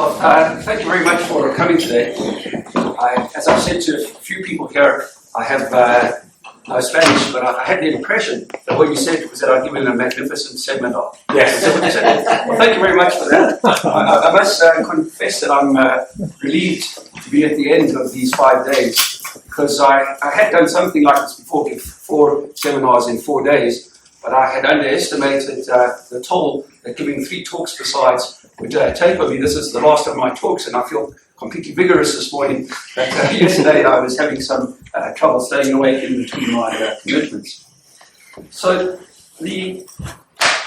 Well, thank you very much for coming today. As I've said to a few people here, I have no Spanish, but I had the impression that what you said was that I'd given a magnificent seminar. Yes. Is that what you said? Well, thank you very much for that. I must confess that I'm relieved to be at the end of these 5 days, because I had done something like this before, give 4 seminars in 4 days, but I had underestimated the toll that giving 3 talks besides would take on me. This is the last of my talks, and I feel completely vigorous this morning. But yesterday I was having some trouble staying awake in between my commitments. So the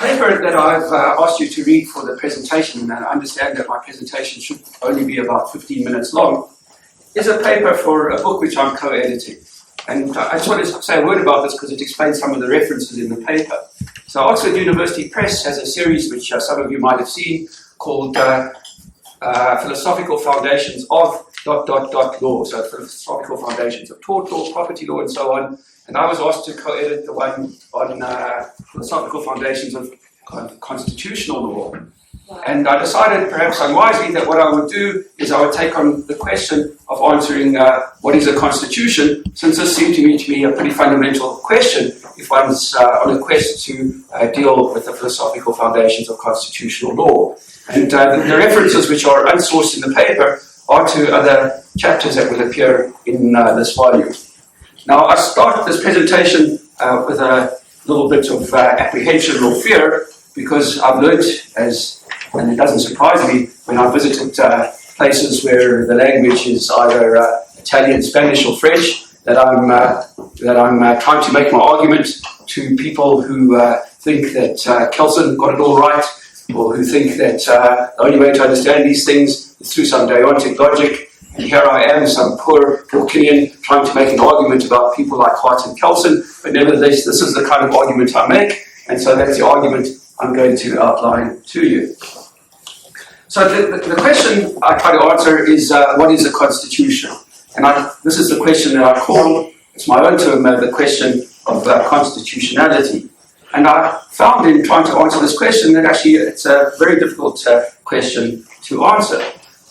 paper that I've asked you to read for the presentation, and I understand that my presentation should only be about 15 minutes long, is a paper for a book which I'm co-editing. And I just want to say a word about this because it explains some of the references in the paper. So Oxford University Press has a series which some of you might have seen called Philosophical Foundations of ... law. So philosophical foundations of tort law, property law, and so on. And I was asked to co-edit the one on philosophical foundations of constitutional law. And I decided, perhaps unwisely, that what I would do is I would take on the question of answering what is a constitution, since this seemed to me to be a pretty fundamental question if one's on a quest to deal with the philosophical foundations of constitutional law. And the references which are unsourced in the paper are to other chapters that will appear in this volume. Now, I start this presentation with a little bit of apprehension or fear, because I've learned, and it doesn't surprise me, when I've visited places where the language is either Italian, Spanish, or French, that I'm trying to make my argument to people who think that Kelsen got it all right, or who think that the only way to understand these things is through some deontic logic. And here I am, some poor Wilkinian, trying to make an argument about people like Hart and Kelsen, but nevertheless, this is the kind of argument I make, and so that's the argument I'm going to outline to you. So the question I try to answer is, what is a constitution? And this is the question that I call, it's my own term, the question of constitutionality. And I found in trying to answer this question that actually it's a very difficult question to answer.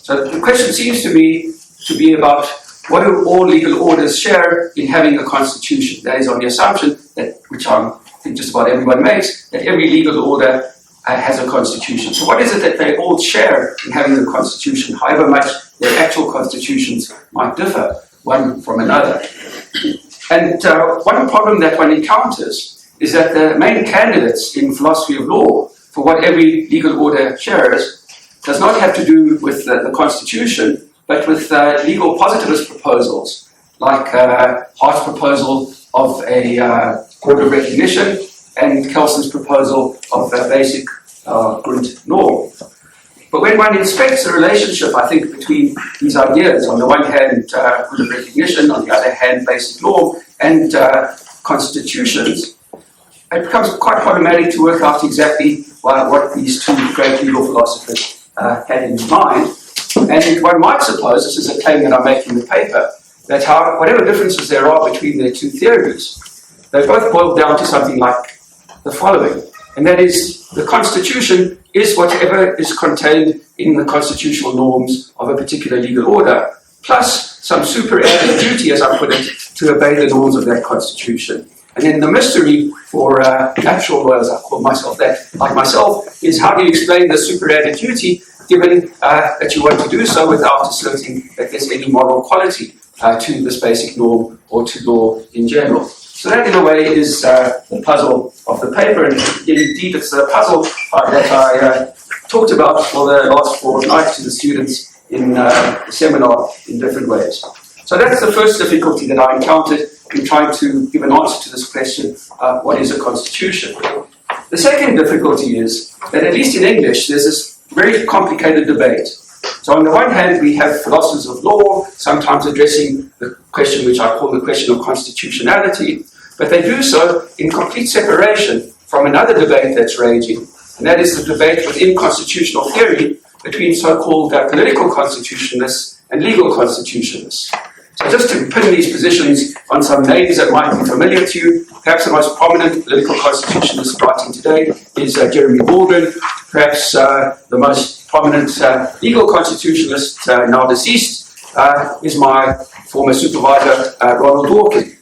So the question seems to me to be about what do all legal orders share in having a constitution? That is on the assumption that, which I think just about everyone makes, that every legal order has a constitution. So what is it that they all share in having a constitution, however much their actual constitutions might differ one from another? And one problem that one encounters is that the main candidates in philosophy of law for what every legal order shares does not have to do with the constitution, but with legal positivist proposals, like Hart's proposal of a court of recognition and Kelsen's proposal of a basic Grundnorm. But when one inspects the relationship, I think, between these ideas, on the one hand, court of recognition, on the other hand, basic law, and constitutions, it becomes quite problematic to work out exactly what these two great legal philosophers had in mind. And one might suppose, this is a claim that I make in the paper, that whatever differences there are between their two theories, they both boil down to something like the following. And that is, the Constitution is whatever is contained in the constitutional norms of a particular legal order, plus some superadded duty, as I put it, to obey the norms of that Constitution. And then the mystery for natural lawyers, I call myself that, like myself, is how do you explain the superadded duty, given that you want to do so without asserting that there's any moral quality to this basic norm or to law in general. So that, in a way, is the puzzle of the paper, and indeed it's the puzzle that I talked about for the last fortnight to the students in the seminar in different ways. So that's the first difficulty that I encountered in trying to give an answer to this question, what is a constitution? The second difficulty is that, at least in English, there's this very complicated debate. So on the one hand, we have philosophers of law, sometimes addressing the question which I call the question of constitutionality, but they do so in complete separation from another debate that's raging, and that is the debate within constitutional theory between so-called political constitutionalists and legal constitutionalists. So just to pin these positions on some names that might be familiar to you, perhaps the most prominent political constitutionalist writing today is Jeremy Baldwin. Perhaps the most prominent legal constitutionalist, now deceased, is my former supervisor, Ronald Dworkin.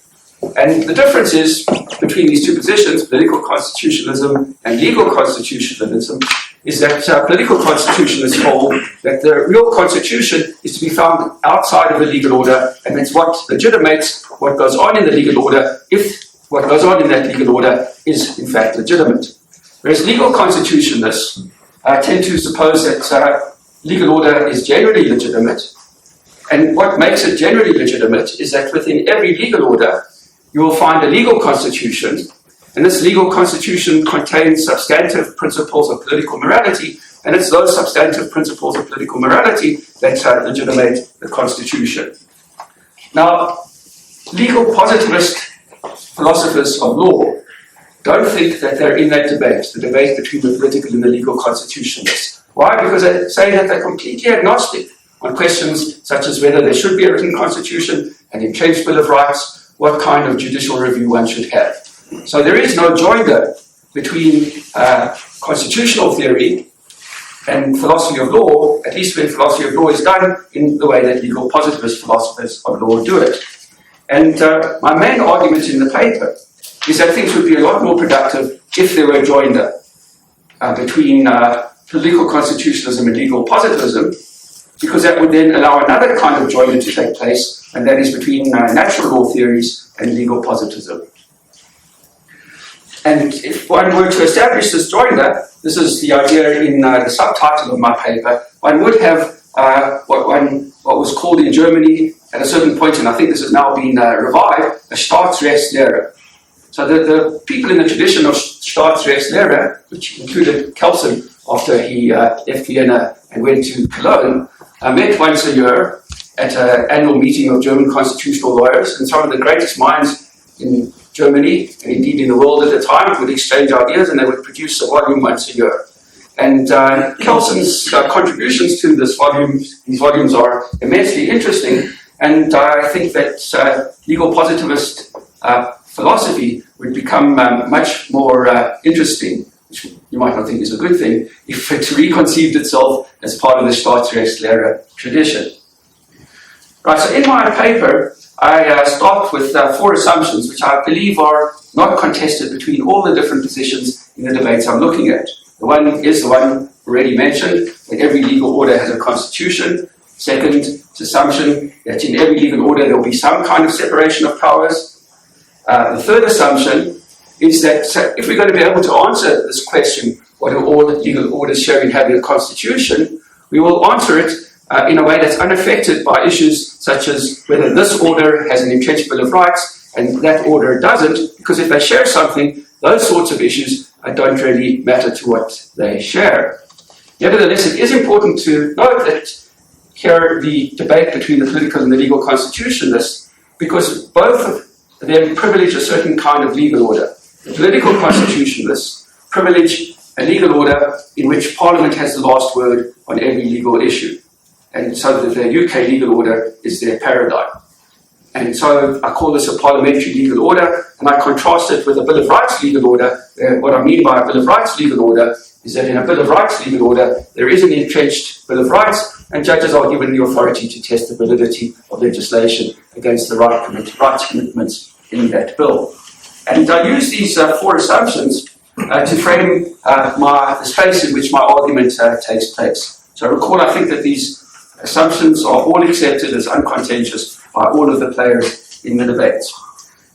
And the difference is between these two positions, political constitutionalism and legal constitutionalism, is that political constitutionalists hold that the real constitution is to be found outside of the legal order, and it's what legitimates what goes on in the legal order if what goes on in that legal order is in fact legitimate. Whereas legal constitutionalists tend to suppose that legal order is generally legitimate, and what makes it generally legitimate is that within every legal order you will find a legal constitution, and this legal constitution contains substantive principles of political morality, and it's those substantive principles of political morality that legitimate the Constitution. Now, legal positivist philosophers of law don't think that they're in that debate, the debate between the political and the legal constitutionalists. Why? Because they say that they're completely agnostic on questions such as whether there should be a written constitution, an entrenched Bill of Rights, what kind of judicial review one should have. So there is no joinder between constitutional theory and philosophy of law, at least when philosophy of law is done in the way that legal positivist philosophers of law do it. And my main argument in the paper is that things would be a lot more productive if there were a joinder between political constitutionalism and legal positivism, because that would then allow another kind of joinder to take place, and that is between natural law theories and legal positivism. And if one were to establish this joinder, this is the idea in the subtitle of my paper, one would have what was called in Germany at a certain point, and I think this has now been revived, a Staatsrechtslehre. So the people in the tradition of Staatsrechtslehre, which included Kelsen after he left Vienna and went to Cologne, met once a year at an annual meeting of German constitutional lawyers, and some of the greatest minds in Germany, and indeed in the world at the time, would exchange ideas, and they would produce a volume once a year. And Kelsen's contributions to this volume, these volumes are immensely interesting, and I think that legal positivist philosophy would become much more interesting, which you might not think is a good thing, if it reconceived itself as part of the Staatsrechtslehre tradition. Right, so in my paper, I start with 4 assumptions, which I believe are not contested between all the different positions in the debates I'm looking at. The one is the one already mentioned, that every legal order has a constitution. Second, it's assumption that in every legal order there will be some kind of separation of powers. The third assumption is that if we're going to be able to answer this question, what do all legal orders share in having a constitution, we will answer it in a way that's unaffected by issues such as whether this order has an entrenched Bill of Rights and that order doesn't, because if they share something, those sorts of issues don't really matter to what they share. Nevertheless, it is important to note that here the debate between the political and the legal constitutionalists, because both of them privilege a certain kind of legal order. The political constitutionalists privilege a legal order in which Parliament has the last word on every legal issue. And so that the UK legal order is their paradigm. And so I call this a parliamentary legal order, and I contrast it with a Bill of Rights legal order. What I mean by a Bill of Rights legal order is that in a Bill of Rights legal order, there is an entrenched Bill of Rights, and judges are given the authority to test the validity of legislation against the rights commitments in that bill. And I use these 4 assumptions to frame the space in which my argument takes place. So recall, I think that these assumptions are all accepted as uncontentious by all of the players in the debates.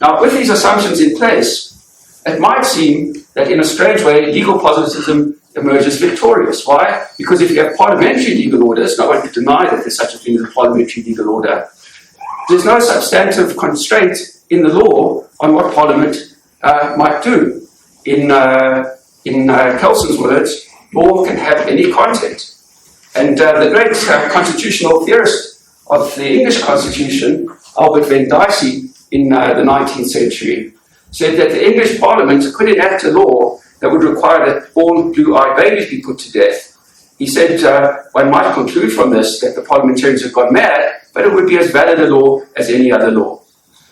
Now, with these assumptions in place, it might seem that in a strange way, legal positivism emerges victorious. Why? Because if you have parliamentary legal orders, no one could deny that there's such a thing as a parliamentary legal order, there's no substantive constraint in the law on what Parliament might do. In Kelsen's words, law can have any content. And the great constitutional theorist of the English Constitution, Albert Venn Dicey, in the 19th century, said that the English Parliament could enact a law that would require that all blue-eyed babies be put to death. He said one might conclude from this that the parliamentarians have gone mad, but it would be as valid a law as any other law.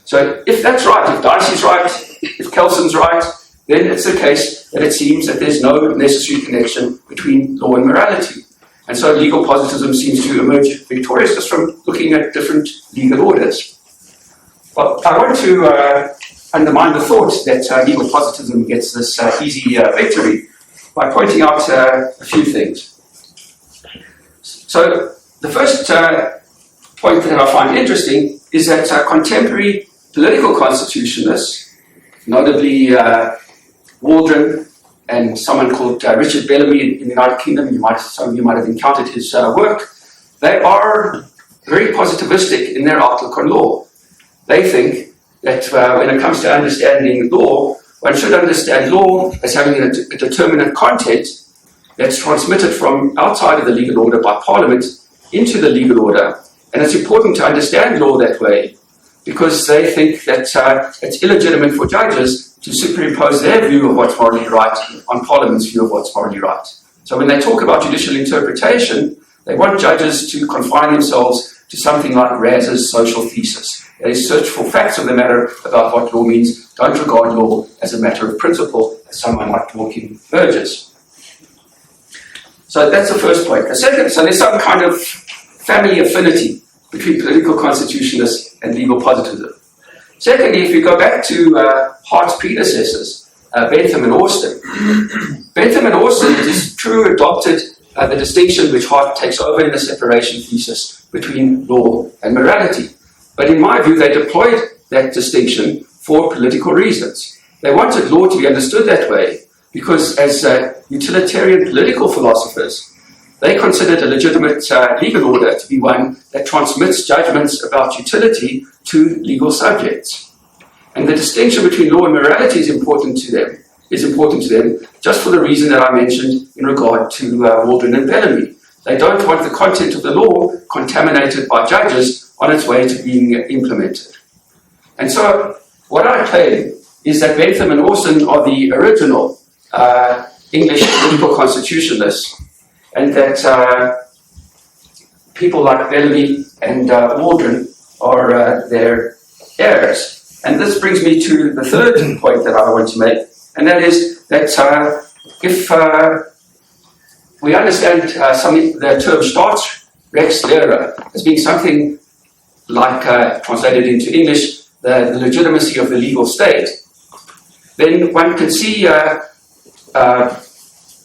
So if that's right, if Dicey's right, if Kelsen's right, then it's the case that it seems that there's no necessary connection between law and morality. And so legal positivism seems to emerge victorious just from looking at different legal orders. Well, I want to undermine the thought that legal positivism gets this easy victory by pointing out a few things. So the first point that I find interesting is that contemporary political constitutionalists, notably Waldron and someone called Richard Bellamy in the United Kingdom, some of you might have encountered his work, they are very positivistic in their outlook on law. They think that when it comes to understanding law, one should understand law as having a determinate content that's transmitted from outside of the legal order by Parliament into the legal order. And it's important to understand law that way because they think that it's illegitimate for judges to superimpose their view of what's morally right on Parliament's view of what's morally right. So when they talk about judicial interpretation, they want judges to confine themselves to something like Raz's social thesis. They search for facts of the matter about what law means, don't regard law as a matter of principle, as someone like Dworkin urges. So that's the first point. The second, so there's some kind of family affinity between political constitutionalists and legal positivism. Secondly, if you go back to Hart's predecessors, Bentham and Austin, Bentham and Austin, it is true, adopted the distinction which Hart takes over in the separation thesis between law and morality. But in my view, they deployed that distinction for political reasons. They wanted law to be understood that way because as utilitarian political philosophers, they considered a legitimate legal order to be one that transmits judgments about utility to legal subjects. And the distinction between law and morality is important to them, just for the reason that I mentioned in regard to Waldron and Bellamy. They don't want the content of the law contaminated by judges on its way to being implemented. And so what I claim is that Bentham and Austin are the original English political constitutionalists, and that people like Bellamy and Waldron are their heirs. And this brings me to the third point that I want to make, and that is that if we understand the term Staatsrechtslehre as being something like, translated into English, the legitimacy of the legal state, then one can see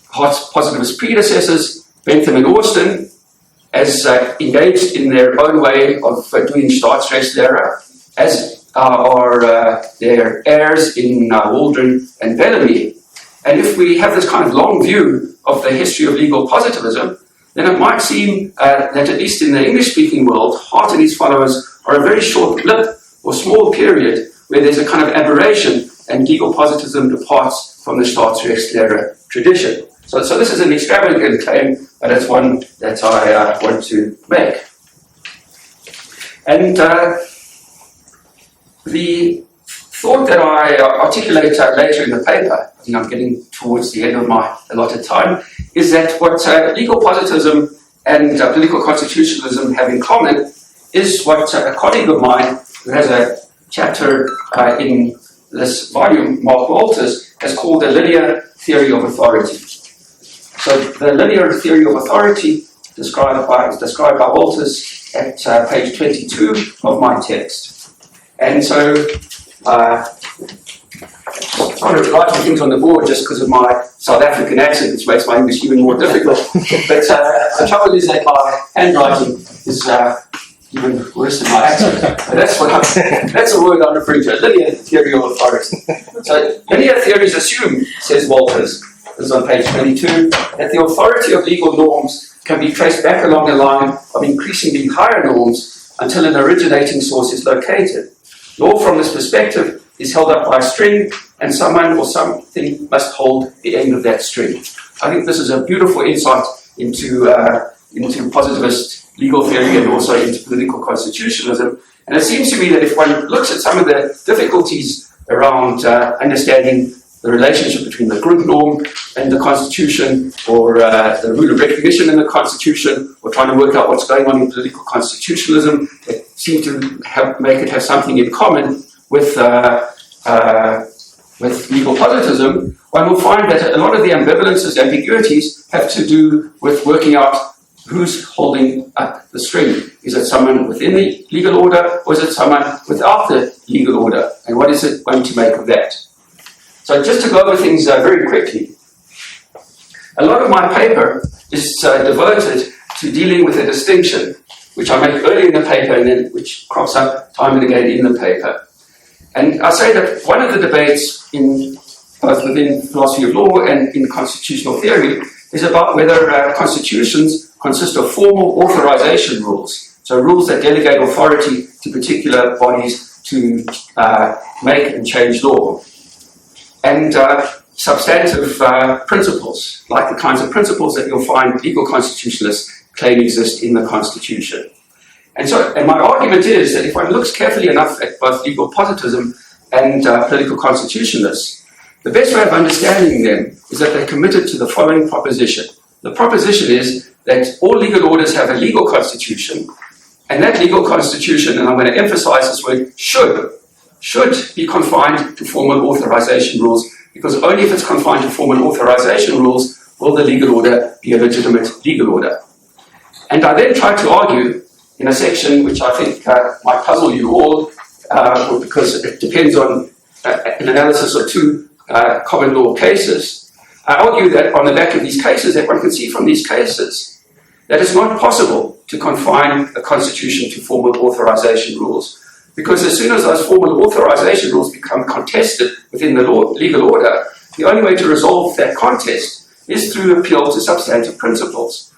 Hart's positivist predecessors, Bentham and Austin, as engaged in their own way of doing Staatsrechtslehre, as are their heirs in Waldron and Bellamy. And if we have this kind of long view of the history of legal positivism, then it might seem that at least in the English-speaking world, Hart and his followers are a very short blip or small period where there's a kind of aberration and legal positivism departs from the Staatsrechtslehre tradition. So this is an extravagant claim, but it's one that I want to make. And the thought that I articulate later in the paper, I think I'm getting towards the end of my allotted time, is that what legal positivism and political constitutionalism have in common is what a colleague of mine who has a chapter in this volume, Mark Walters, has called the linear theory of authority. So the linear theory of authority is described by Walters at page 22 of my text. And so I'm trying to write things on the board just because of my South African accent, which makes my English even more difficult. But the trouble is that my handwriting is even worse than my accent. But that's a word I'm referring to, linear theory of authority. So linear theories assume, says Walters, this is on page 22, that the authority of legal norms can be traced back along a line of increasingly higher norms until an originating source is located. Law from this perspective is held up by a string, and someone or something must hold the end of that string. I think this is a beautiful insight into positivist legal theory and also into political constitutionalism. And it seems to me that if one looks at some of the difficulties around understanding the relationship between the group norm and the Constitution, or the rule of recognition in the Constitution, or trying to work out what's going on in political constitutionalism, it seems to make it have something in common with legal positivism. One will find that a lot of the ambivalences, ambiguities, have to do with working out who's holding up the string? Is it someone within the legal order, or is it someone without the legal order? And what is it going to make of that? So just to go over things very quickly, a lot of my paper is devoted to dealing with a distinction, which I make early in the paper and then which crops up time and again in the paper. And I say that one of the debates in both within philosophy of law and in constitutional theory is about whether constitutions consist of formal authorization rules, so rules that delegate authority to particular bodies to make and change law, and substantive principles, like the kinds of principles that you'll find legal constitutionalists claim exist in the Constitution. And my argument is that if one looks carefully enough at both legal positivism and political constitutionalists, the best way of understanding them is that they're committed to the following proposition. The proposition is that all legal orders have a legal constitution, and that legal constitution, and I'm going to emphasize this word, should be confined to formal authorization rules, because only if it's confined to formal authorization rules will the legal order be a legitimate legal order. And I then try to argue in a section which I think might puzzle you all, because it depends on an analysis of two common law cases. I argue that on the back of these cases, that one can see from these cases that it's not possible to confine a constitution to formal authorization rules, because as soon as those formal authorization rules become contested within the legal order, the only way to resolve that contest is through appeal to substantive principles.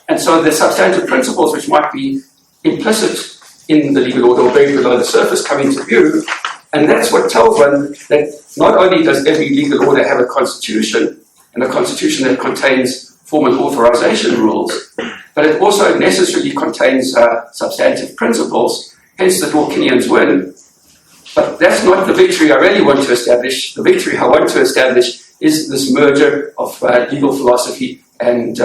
And so the substantive principles which might be implicit in the legal order or very below the surface come into view, and that's what tells one that not only does every legal order have a constitution, and a constitution that contains formal authorization rules, but it also necessarily contains substantive principles, hence the Dworkinians win. But that's not the victory I really want to establish. The victory I want to establish is this merger of legal philosophy and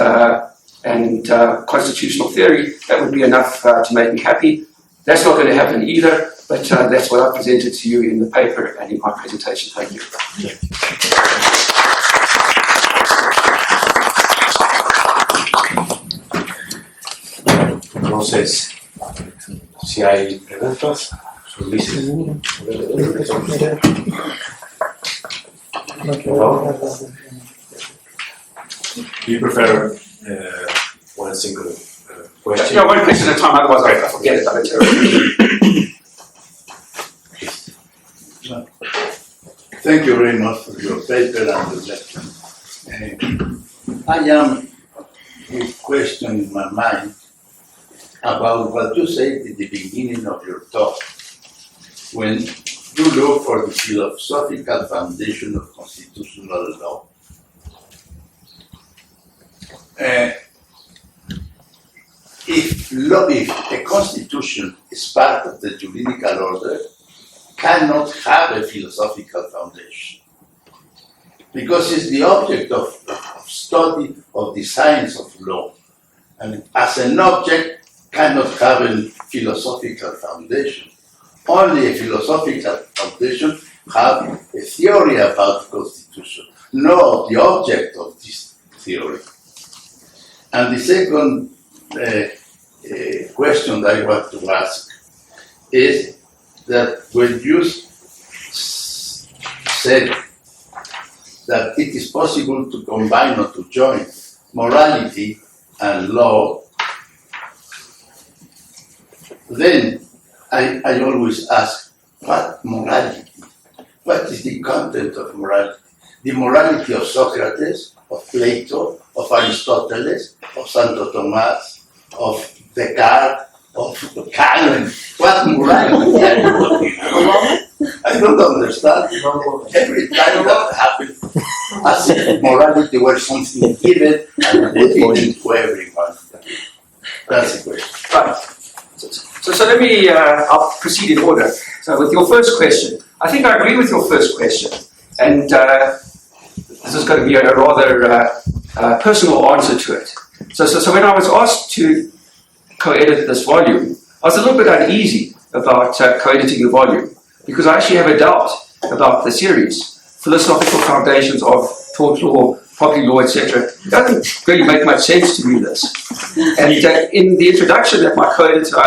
constitutional theory. That would be enough to make me happy. That's not going to happen either, but that's what I presented to you in the paper and in my presentation. Thank you. Entonces, si hay preguntas, soliciten. Do you prefer one single question? Yeah, one question at a time, otherwise I forget it. Thank you very much for your paper and the lecture. I am with a question in my mind about what you said at the beginning of your talk, when you look for the philosophical foundation of constitutional law. If a constitution is part of the juridical order, cannot have a philosophical foundation, because it's the object of study of the science of law, and as an object cannot have a philosophical foundation. Only a philosophical foundation have a theory about the constitution, not the object of this theory. And the second question that I want to ask is that when you said that it is possible to combine or to join morality and law, then I always ask, what morality? What is the content of morality? The morality of Socrates, of Plato, of Aristotle, of Santo Tomás, of Descartes, of Kant? What morality are you talking about? I don't understand. Every time that happens, as if morality were something given and put it into everyone. That's the question. Right. So let me, I'll proceed in order. So with your first question, I think I agree with your first question. And this is going to be a rather personal answer to it. So when I was asked to co-edit this volume, I was a little bit uneasy about co-editing the volume, because I actually have a doubt about the series, Philosophical Foundations of Tort Law property law, etc., it doesn't really make much sense to do this. And in the introduction that my co-editor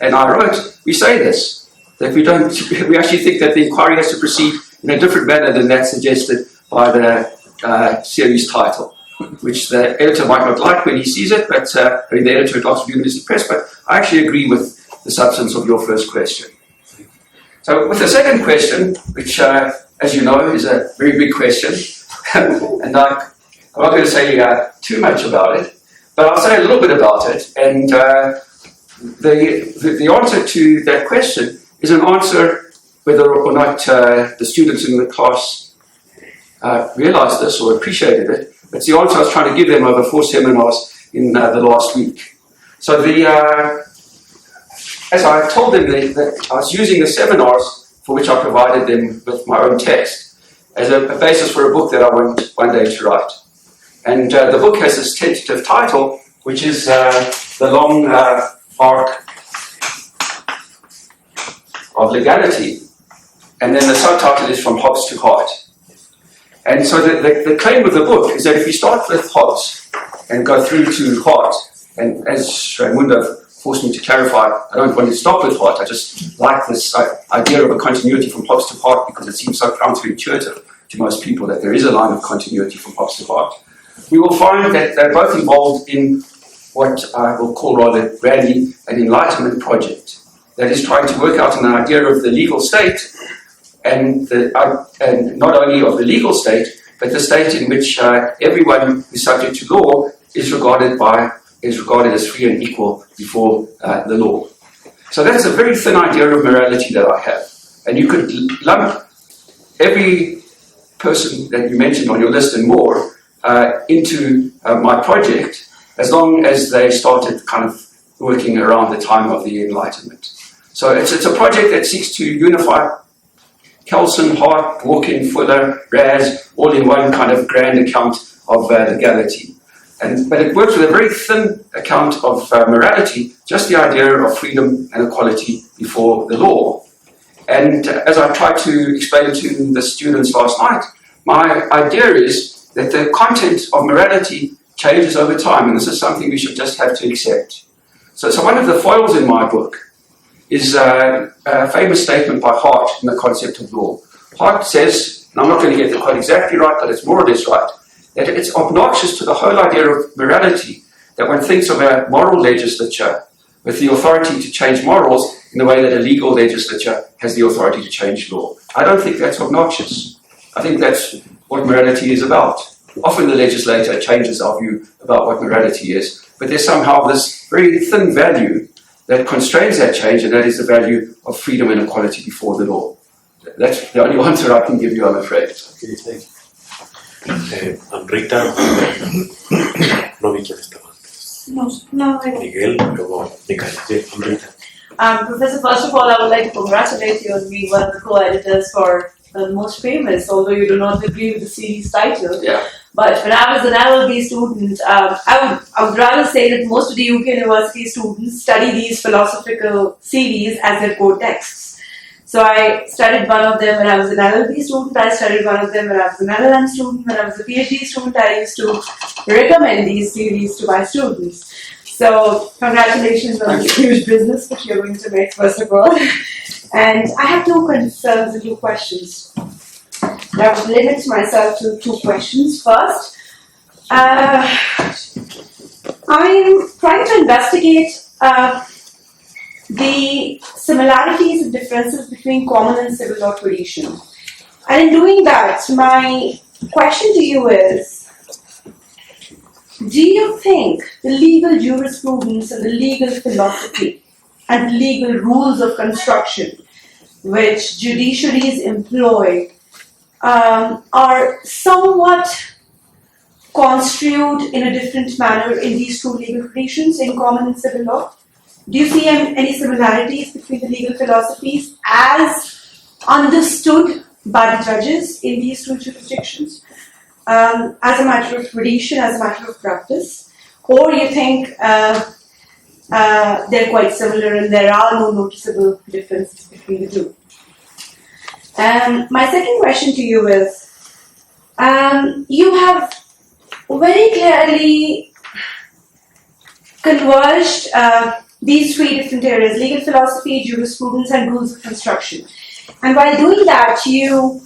and I wrote, we say this, that we actually think that the inquiry has to proceed in a different manner than that suggested by the series title, which the editor might not like when he sees it, but the editor at Oxford University Press, but I actually agree with the substance of your first question. So with the second question, which as you know is a very big question, and I'm not going to say too much about it, but I'll say a little bit about it, and the answer to that question is an answer whether or not the students in the class realized this or appreciated it. It's the answer I was trying to give them over 4 seminars in the last week. So as I told them that I was using the seminars for which I provided them with my own text as a basis for a book that I want one day to write. And the book has this tentative title, which is The Long Arc of Legality. And then the subtitle is From Hobbes to Hart. And so the claim of the book is that if you start with Hobbes and go through to Hart, and as Raimundo forced me to clarify, I don't want to stop with Hart, I just like this idea of a continuity from Hobbes to Hart because it seems so counterintuitive to most people that there is a line of continuity from Hobbes to Hart. We will find that they're both involved in what I will call rather grandly an enlightenment project that is trying to work out an idea of the legal state and not only of the legal state, but the state in which everyone who's subject to law is regarded as free and equal before the law. So that's a very thin idea of morality that I have. And you could lump every person that you mentioned on your list and more into my project as long as they started kind of working around the time of the Enlightenment. So it's a project that seeks to unify Kelsen, Hart, Dworkin, Fuller, Raz, all in one kind of grand account of legality. But it works with a very thin account of morality, just the idea of freedom and equality before the law. And as I tried to explain to the students last night, my idea is that the content of morality changes over time, and this is something we should just have to accept. So one of the foils in my book is a famous statement by Hart in the concept of law. Hart says, and I'm not going to get the quote exactly right, but it's more or less right, that it's obnoxious to the whole idea of morality that one thinks of a moral legislature with the authority to change morals in the way that a legal legislature has the authority to change law. I don't think that's obnoxious. I think that's what morality is about. Often the legislator changes our view about what morality is, but there's somehow this very thin value that constrains that change, and that is the value of freedom and equality before the law. That's the only answer I can give you, I'm afraid. Okay, thank you. Rita, no vi quién estaba antes. No, I don't. Miguel, luego Micaela. Rita. Professor, first of all, I would like to congratulate you on being one of the co-editors for the most famous, although you do not agree with the series title. Yeah. But when I was an LLB student, I would rather say that most of the UK university students study these philosophical series as their core texts. So I studied one of them when I was an LLB student, I studied one of them when I was an LLM student, when I was a PhD student, I used to recommend these series to my students. So congratulations on this huge business that you're going to make, first of all. And I have 2 concerns and 2 questions. I would limit myself to 2 questions. First, I'm trying to investigate the similarities and differences between common and civil law tradition. And in doing that, my question to you is, do you think the legal jurisprudence and the legal philosophy and the legal rules of construction which judiciaries employ are somewhat construed in a different manner in these 2 legal traditions, in common and civil law? Do you see any similarities between the legal philosophies as understood by the judges in these 2 jurisdictions, as a matter of tradition, as a matter of practice? Or you think they're quite similar and there are no noticeable differences between the 2? My second question to you is, you have very clearly converged these three different areas: legal philosophy, jurisprudence, and rules of construction. And while doing that, you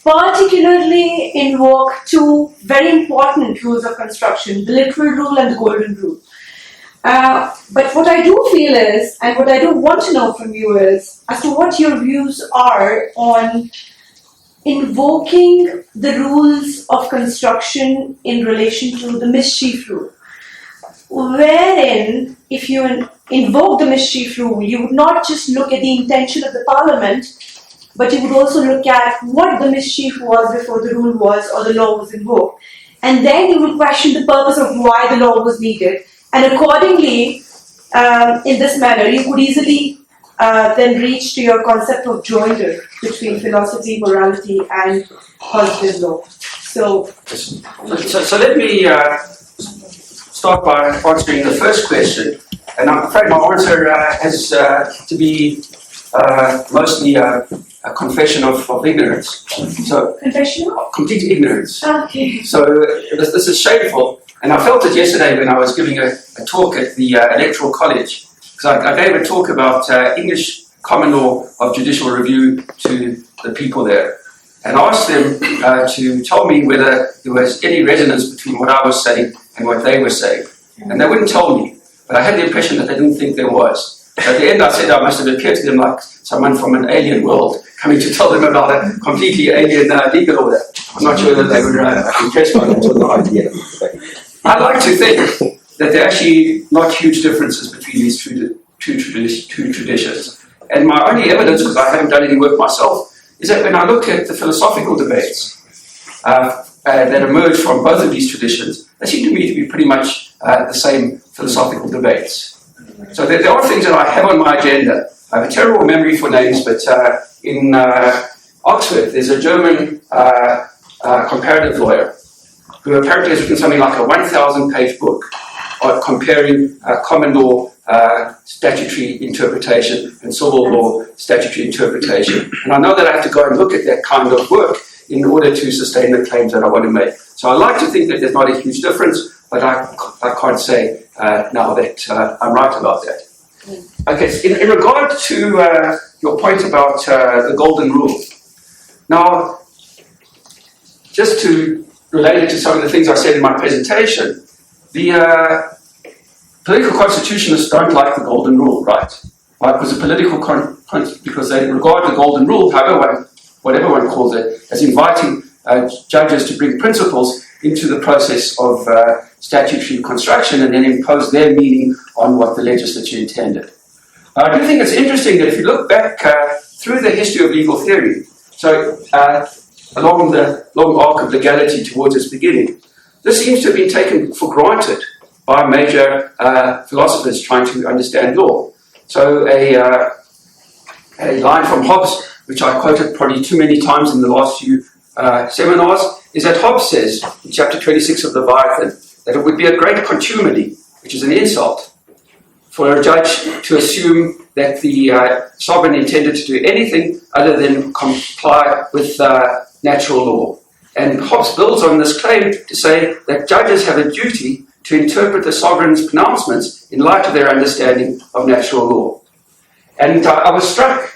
particularly invoke two very important rules of construction: the literal rule and the golden rule. But what I do feel is, and what I do want to know from you is, as to what your views are on invoking the rules of construction in relation to the mischief rule, wherein if you invoke the mischief rule, you would not just look at the intention of the parliament, but you would also look at what the mischief was before the rule was or the law was invoked. And then you would question the purpose of why the law was needed. And accordingly, in this manner, you could easily then reach to your concept of joinder between philosophy, morality, and positive law. So let me start by answering the first question. And I'm afraid my answer has to be mostly a confession of ignorance. So, confession of complete ignorance. Okay. So this is shameful. And I felt it yesterday when I was giving a talk at the Electoral College. Because I gave a talk about English common law of judicial review to the people there. And I asked them to tell me whether there was any resonance between what I was saying and what they were saying. And they wouldn't tell me. But I had the impression that they didn't think there was. At the end I said I must have appeared to them like someone from an alien world coming to tell them about a completely alien legal order. I'm not sure that they were impressed by that or not. I like to think that there are actually not huge differences between these two traditions. And my only evidence, because I haven't done any work myself, is that when I look at the philosophical debates that emerge from both of these traditions, they seem to me to be pretty much the same philosophical debates. So there are things that I have on my agenda. I have a terrible memory for names, but in Oxford, there's a German comparative lawyer who apparently has written something like a 1,000-page book on comparing common law statutory interpretation and civil law statutory interpretation. And I know that I have to go and look at that kind of work in order to sustain the claims that I want to make. So I like to think that there's not a huge difference, but I can't say now that I'm right about that. Okay, in regard to your point about the golden rule. Now, just to relate it to some of the things I said in my presentation, the political constitutionalists don't like the golden rule, right? Why? Because because they regard the golden rule, whatever one calls it, as inviting judges to bring principles into the process of statutory construction and then impose their meaning on what the legislature intended. I do think it's interesting that if you look back through the history of legal theory, so along the long arc of legality towards its beginning, this seems to have been taken for granted by major philosophers trying to understand law. So a line from Hobbes, which I quoted probably too many times in the last few seminars, is that Hobbes says in chapter 26 of Leviathan that it would be a great contumely, which is an insult, for a judge to assume that the sovereign intended to do anything other than comply with natural law. And Hobbes builds on this claim to say that judges have a duty to interpret the sovereign's pronouncements in light of their understanding of natural law. And I was struck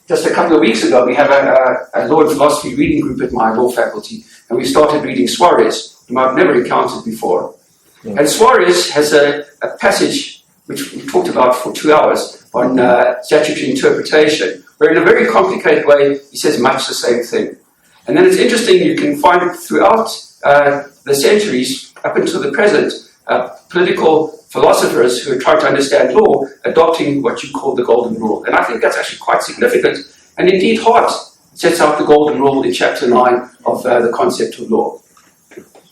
just a couple of weeks ago. We have a law and philosophy reading group at my law faculty, and we started reading Suarez, whom I've never encountered before. Yeah. And Suarez has a passage which we talked about for 2 hours on statutory interpretation, where in a very complicated way he says much the same thing. And then it's interesting, you can find throughout the centuries up until the present, political philosophers who are trying to understand law adopting what you call the golden rule. And I think that's actually quite significant. And indeed, Hart sets out the golden rule in chapter 9 of the concept of law.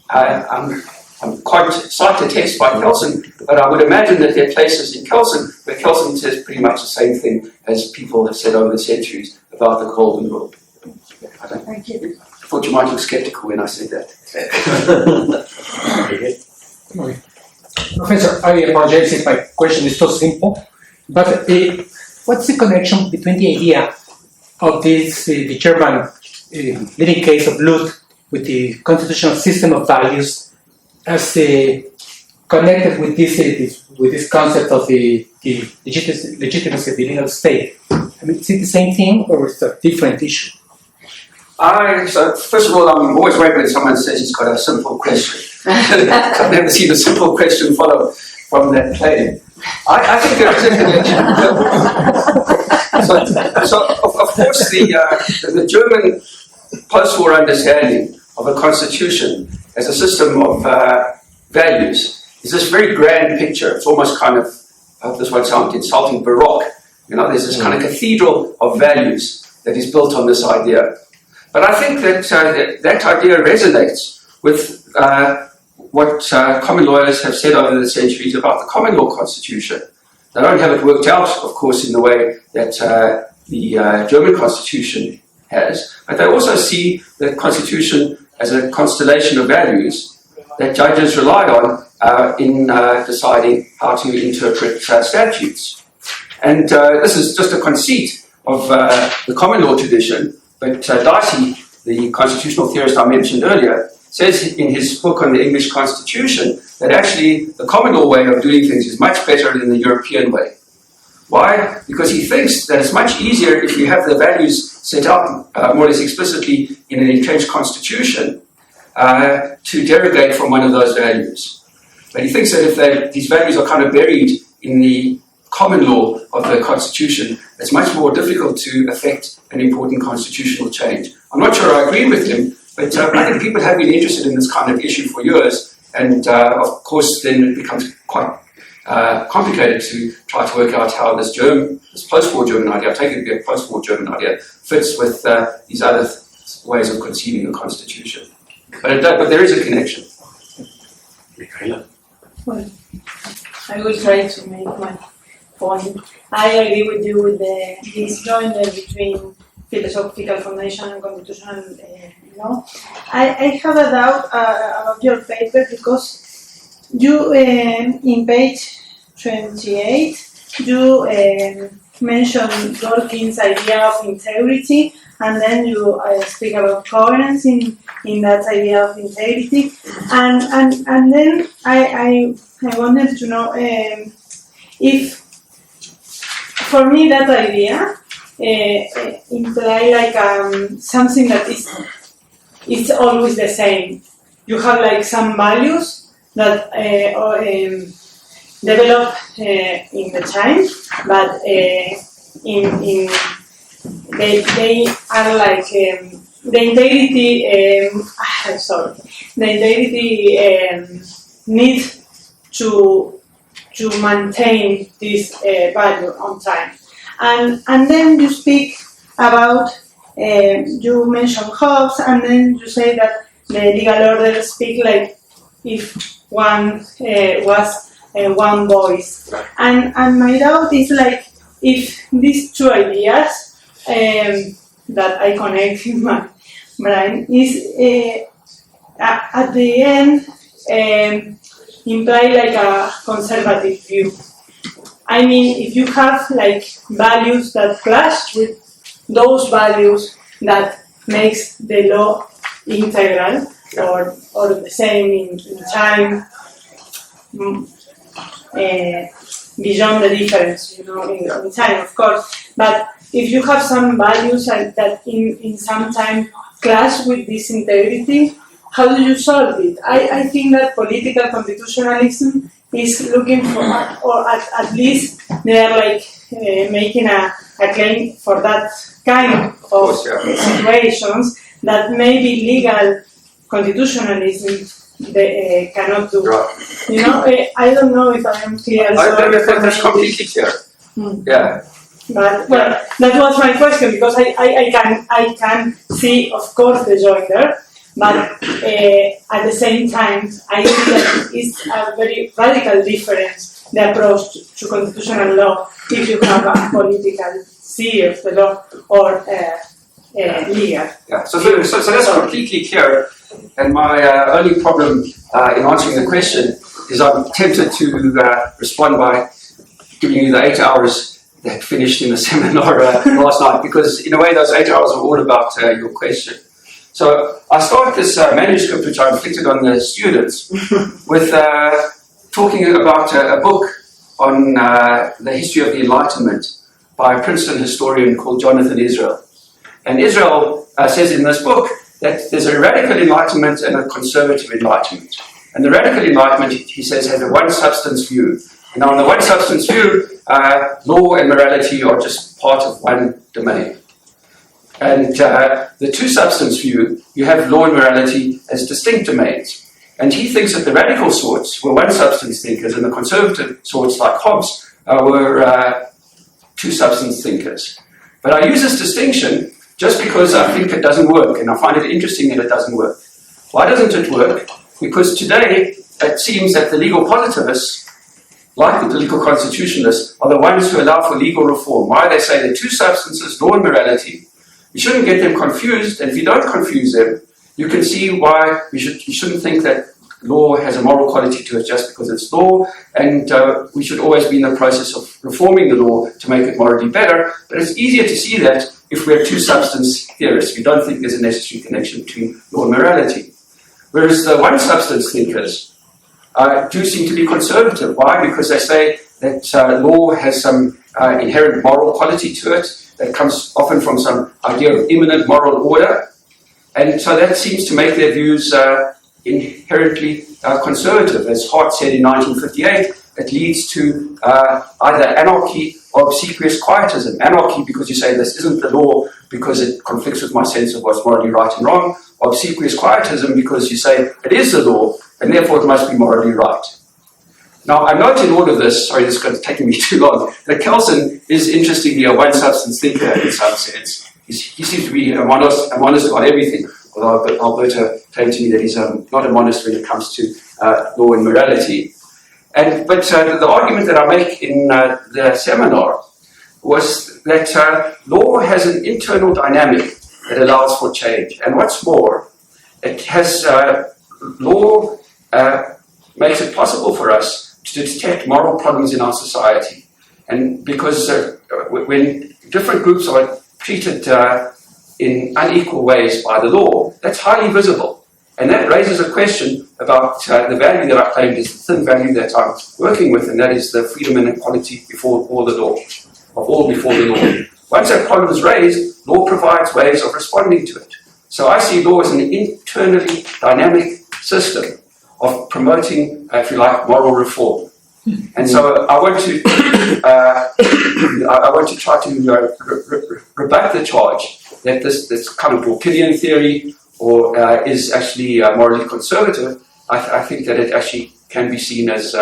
I'm quite cite a text by Kelsen, but I would imagine that there are places in Kelsen where Kelsen says pretty much the same thing as people have said over the centuries about the golden rule. Thank you. I thought you might look skeptical when I said that. Okay. Professor, I apologize if my question is so simple, but what's the connection between the idea of this, the German leading case of Blut with the constitutional system of values as connected with this concept of the legitimacy of the legal state. I mean, is it the same thing or is it a different issue? So first of all, I'm always worried when someone says he's got a simple question. I've never seen a simple question follow from that claim. I think there is a connection. So of course, the German post-war understanding of a constitution as a system of values is this very grand picture. It's almost kind of, I hope this won't sound insulting, Baroque. You know, there's this kind of cathedral of values that is built on this idea. But I think that that idea resonates with what common lawyers have said over the centuries about the common law constitution. They don't have it worked out, of course, in the way that the German constitution has, but they also see the constitution as a constellation of values that judges rely on in deciding how to interpret statutes. And this is just a conceit of the common law tradition, but Dicey, the constitutional theorist I mentioned earlier, says in his book on the English Constitution that actually the common law way of doing things is much better than the European way. Why? Because he thinks that it's much easier if you have the values set out more or less explicitly in an entrenched constitution to derogate from one of those values. But he thinks that if these values are kind of buried in the common law of the constitution, it's much more difficult to affect an important constitutional change. I'm not sure I agree with him, but I think people have been interested in this kind of issue for years, and of course then it becomes quite complicated to try to work out how this post-war German idea, I take it to be a post-war German idea, fits with these other ways of conceiving a constitution. But there is a connection. Michaela? Well, I will try to make my point. I agree with you with this joinder between philosophical foundation and constitutional law. I have a doubt about your paper because you, in page 28, you mention Dworkin's idea of integrity, and then you speak about coherence in that idea of integrity, and then I wanted to know if, for me, that idea imply like something that is always the same. You have like some values that develop in the time, but they are like the integrity. The integrity needs to maintain this value on time, and then you speak about. You mention Hobbes, and then you say that the legal order speak like if one was one voice, and my doubt is like if these two ideas that I connect in my brain is at the end imply like a conservative view. I mean, if you have like values that clash with those values that makes the law integral or the same in time, beyond the difference, in time, of course. But if you have some values that in some time clash with this integrity, how do you solve it? I think that political constitutionalism is looking for, or at least they are like making a claim for that kind of situations that maybe legal constitutionalism they cannot do. Right. I don't know if I am clear. That's completely clear. Yeah. But well, that was my question because I can see, of course, the joiner, but at the same time, I see that it's a very radical difference, the approach to constitutional law, if you have a political see of the law or legal. Yeah, so that's completely clear. And my only problem in answering the question is I'm tempted to respond by giving you the 8 hours that finished in the seminar last night, because in a way those 8 hours are all about your question. So I start this manuscript, which I inflicted on the students, with talking about a book on the history of the Enlightenment by a Princeton historian called Jonathan Israel. And Israel says in this book that there's a radical enlightenment and a conservative enlightenment. And the radical enlightenment, he says, has a one substance view. And on the one substance view, law and morality are just part of one domain. And the two substance view, you have law and morality as distinct domains. And he thinks that the radical sorts were one substance thinkers, and the conservative sorts, like Hobbes, were two substance thinkers. But I use this distinction just because I think it doesn't work, and I find it interesting that it doesn't work. Why doesn't it work? Because today it seems that the legal positivists, like the legal constitutionalists, are the ones who allow for legal reform. Why? They say the two substances, law and morality. You shouldn't get them confused, and if you don't confuse them, you can see why you shouldn't think that law has a moral quality to it just because it's law, and we should always be in the process of reforming the law to make it morally better. But it's easier to see that if we're two substance theorists. We don't think there's a necessary connection between law and morality. Whereas the one substance thinkers do seem to be conservative. Why? Because they say that law has some inherent moral quality to it that comes often from some idea of immanent moral order. And so that seems to make their views inherently conservative. As Hart said in 1958, it leads to either anarchy or obsequious quietism. Anarchy because you say this isn't the law because it conflicts with my sense of what's morally right and wrong. Or obsequious quietism because you say it is the law and therefore it must be morally right. Now, I note in all of this, sorry, this is taking me too long, that Kelsen is interestingly a one-substance thinker in some sense. He seems to be a monist about everything, although Alberto claimed to me that he's not a monist when it comes to law and morality. But the argument that I make in the seminar was that law has an internal dynamic that allows for change. And what's more, it has law makes it possible for us to detect moral problems in our society. And because when different groups are treated in unequal ways by the law, that's highly visible. And that raises a question about the value that I claimed is the thin value that I'm working with, and that is the freedom and equality before the law, of all before the law. Once that problem is raised, law provides ways of responding to it. So I see law as an internally dynamic system of promoting, if you like, moral reform. And so I want to try to rebut the charge that this kind of Burkean theory or is actually morally conservative. I think that it actually can be seen as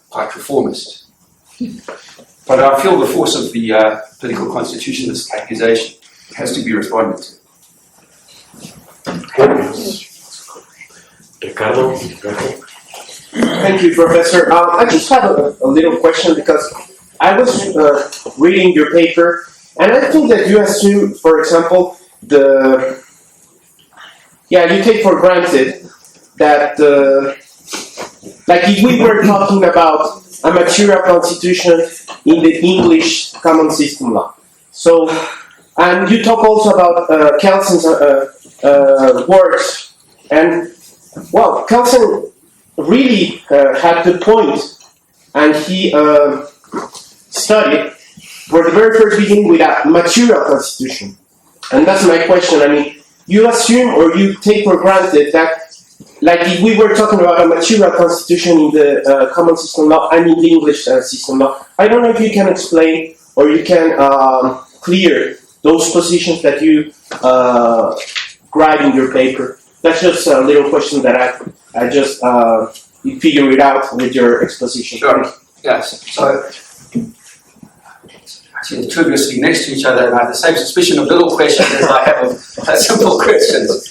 quite reformist. But I feel the force of the political constitutionalist accusation has to be responded to. Ricardo? Thank you, Professor. I just have a little question because I was reading your paper, and I think that you assume, for example, you take for granted that, like if we were talking about a material constitution in the English common system law. So, and you talk also about Kelsen's works, and well, Kelsen really had the point, and he studied for the very first beginning with a material constitution. And that's my question. I mean, you assume or you take for granted that, like if we were talking about a material constitution in the common system law and in the English system law, I don't know if you can explain or you can clear those positions that you write in your paper. That's just a little question that I just figure it out with your exposition. Sure. Yes. So I see the two of you sitting next to each other, and I have the same suspicion of little questions as I have of simple questions.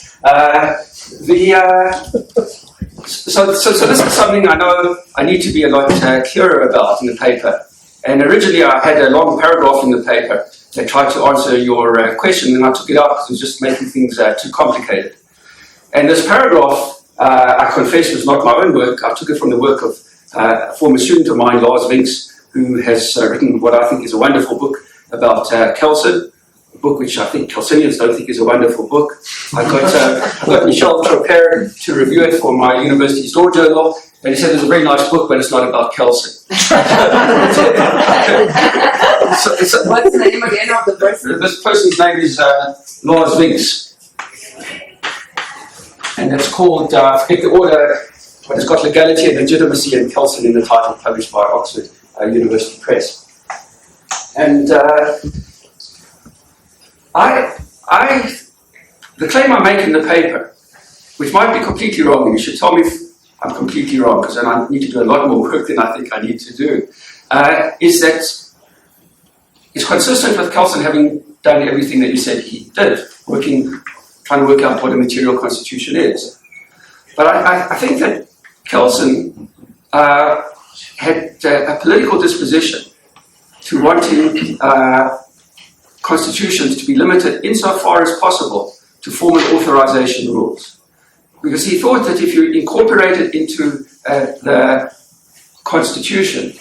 So this is something I know I need to be a lot clearer about in the paper. And originally I had a long paragraph in the paper that tried to answer your question, and I took it out because it was just making things too complicated. And this paragraph, I confess, was not my own work. I took it from the work of a former student of mine, Lars Winks, who has written what I think is a wonderful book about Kelsen, book which I think Chalcedonians don't think is a wonderful book. I got Michel Troper to review it for my university's law journal, and he said it's a very nice book, but it's not about Kelsen. What's the name again of the person? This person's name is Lars Vinks, and it's called, I forget the order, but it's got Legality and Legitimacy and Kelsen in the title, published by Oxford University Press. And the claim I make in the paper, which might be completely wrong, and you should tell me if I'm completely wrong, because then I need to do a lot more work than I think I need to do, is that it's consistent with Kelsen having done everything that you said he did, trying to work out what a material constitution is. But I think that Kelsen had a political disposition to wanting constitutions to be limited insofar as possible to formal authorization rules. Because he thought that if you incorporated into the constitution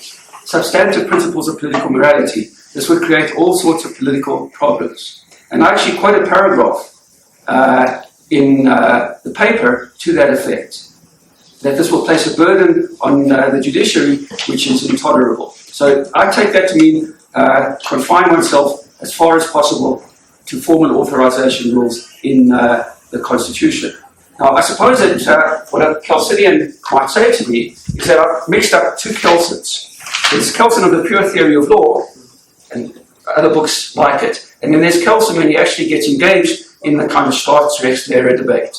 substantive principles of political morality, this would create all sorts of political problems. And I actually quote a paragraph in the paper to that effect, that this will place a burden on the judiciary which is intolerable. So I take that to mean confine oneself as far as possible to formal authorization rules in the Constitution. Now, I suppose that what a Chalcedian might say to me is that I've mixed up two Kelsens. There's Kelsen of the Pure Theory of Law, and other books like it, and then there's Kelsen when he actually gets engaged in the kind of Staatsrechtslehre debate.